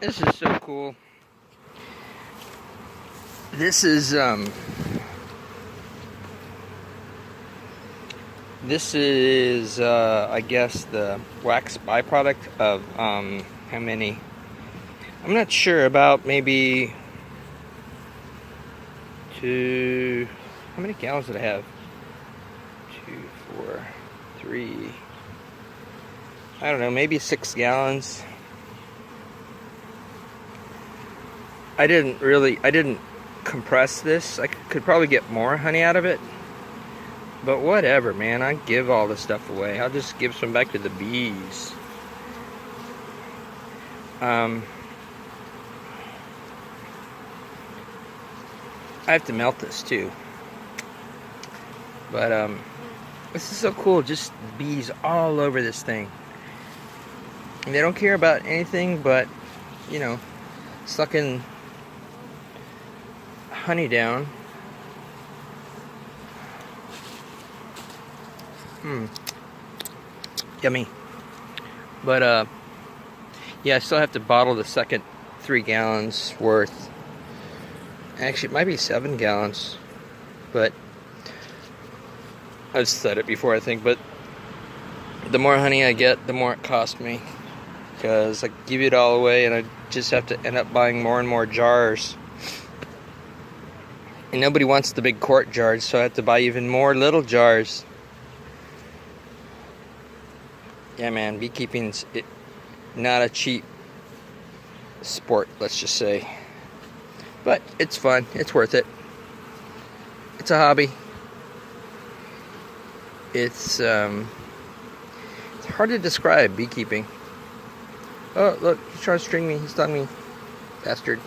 This is so cool. This is I guess the wax byproduct of how many? I'm not sure, about maybe two. How many gallons did I have? 2, 4, 3. I don't know, maybe 6 gallons. I didn't compress this. I could probably get more honey out of it. But whatever, man. I give all this stuff away. I'll just give some back to the bees. I have to melt this too. But this is so cool. Just bees all over this thing. And they don't care about anything but, you know, sucking honey down. Yummy. But yeah, I still have to bottle the second 3 gallons worth. Actually, it might be 7 gallons, but I've said it before, I think. But the more honey I get, the more it costs me, because I give it all away, and I just have to end up buying more and more jars. And nobody wants the big quart jars, so I have to buy even more little jars. Yeah, man, beekeeping's not a cheap sport, let's just say. But it's fun. It's worth it. It's a hobby. It's hard to describe beekeeping. Oh, look, he's trying to string me. He stung me. Bastard.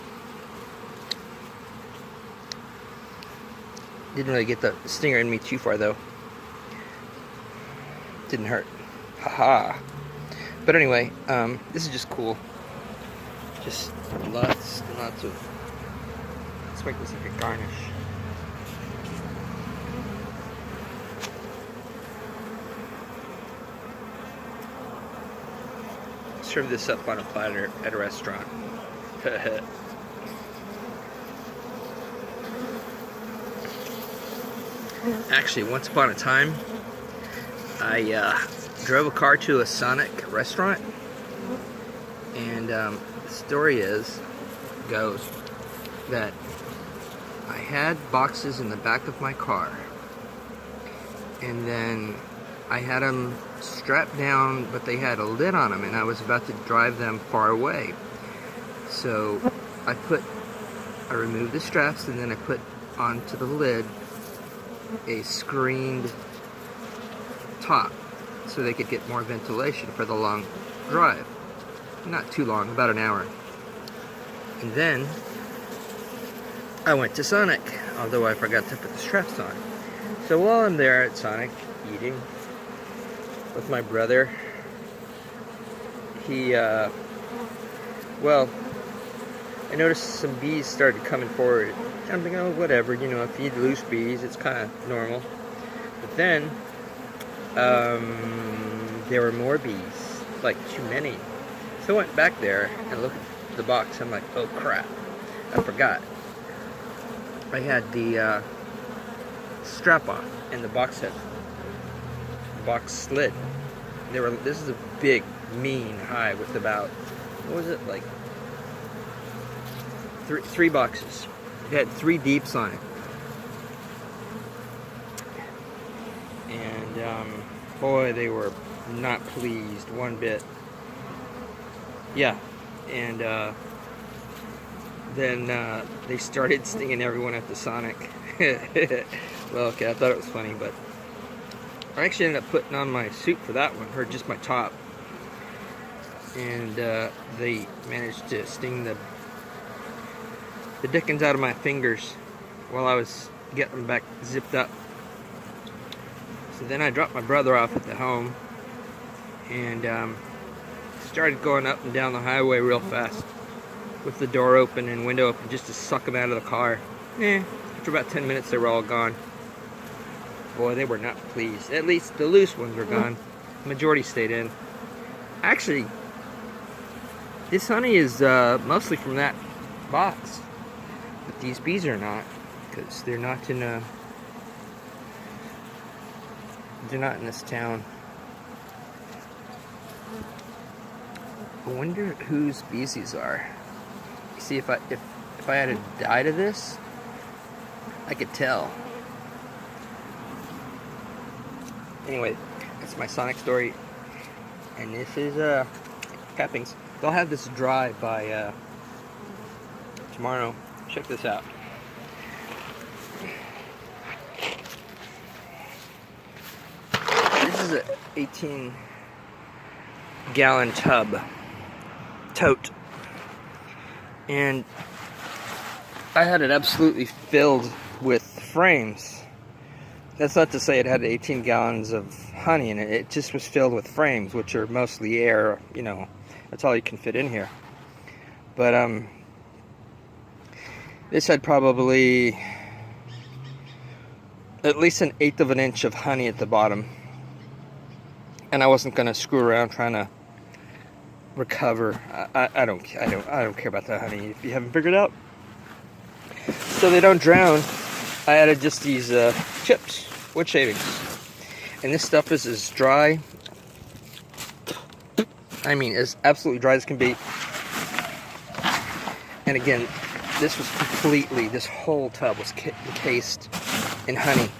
Didn't really get the stinger in me too far, though. Didn't hurt. Haha. But anyway, this is just cool. Just lots and lots of... Let's make this like a garnish. Serve this up on a platter at a restaurant. Actually, once upon a time, I drove a car to a Sonic restaurant, and the story goes that I had boxes in the back of my car, and then I had them strapped down, but they had a lid on them, and I was about to drive them far away. So I removed the straps, and then I put onto the lid a screened top, so they could get more ventilation for the long drive. Not too long, about an hour. And then I went to Sonic, although I forgot to put the straps on. So while I'm there at Sonic eating with my brother, well, I noticed some bees started coming forward. I'm thinking, oh, whatever, you know, if you lose bees, it's kind of normal. But then there were more bees, like too many. So I went back there and looked at the box. I'm like, oh crap, I forgot. I had the strap off, and the box slid. This is a big, mean hive with about, what was it, like three boxes. It had 3 deeps on it. And boy, they were not pleased one bit. Yeah, and then they started stinging everyone at the Sonic. Well, okay, I thought it was funny, but I actually ended up putting on my suit for that one, or just my top. And they managed to sting the dickens out of my fingers while I was getting them back zipped up. So then I dropped my brother off at the home and started going up and down the highway real fast with the door open and window open just to suck them out of the car. After about 10 minutes they were all gone. Boy, they were not pleased. At least the loose ones were gone. The majority stayed in. Actually, This honey is mostly from that box, but these bees are not, because they're not in this town. I wonder whose bees these are. You see, if I had a dye to this, I could tell. Anyway, that's my sonic story, and this is cappings. They'll have this dry by tomorrow. Check this out. This is an 18-gallon tote, and I had it absolutely filled with frames. That's not to say it had 18 gallons of honey in it. It just was filled with frames, which are mostly air. You know, that's all you can fit in here. But this had probably at least 1/8 of an inch of honey at the bottom, and I wasn't going to screw around trying to recover. I don't care about that honey if you haven't figured it out. So they don't drown, I added just these chips, wood shavings, and this stuff is as dry. I mean, as absolutely dry as can be. And again, this whole tub was encased in honey.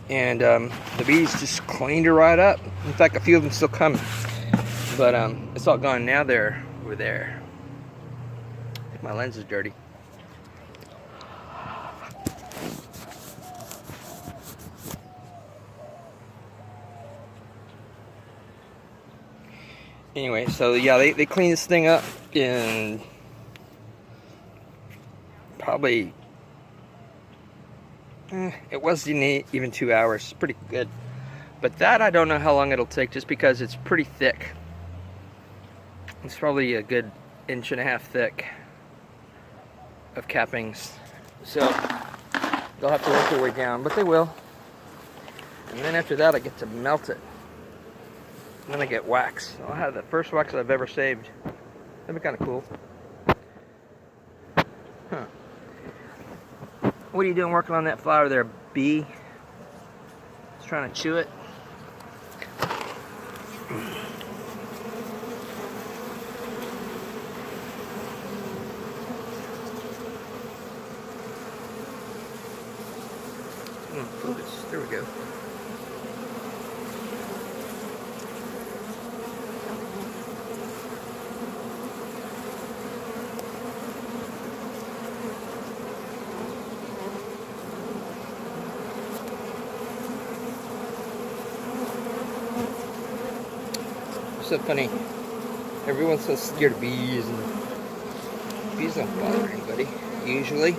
And the bees just cleaned her right up. In fact, a few of them still come. But it's all gone now. They're over there. I think my lens is dirty. Anyway, so yeah, they cleaned this thing up in probably, it wasn't even 2 hours. Pretty good. But that, I don't know how long it'll take, just because it's pretty thick. It's probably a good 1.5 inches thick of cappings. So they'll have to work their way down, but they will. And then after that, I get to melt it. And then I get wax. I'll have the first wax I've ever saved. That'd be kind of cool. Huh. What are you doing working on that flower there, bee? Just trying to chew it. Focus. There we go. So funny. Everyone's so scared of bees, and bees don't bother anybody, usually.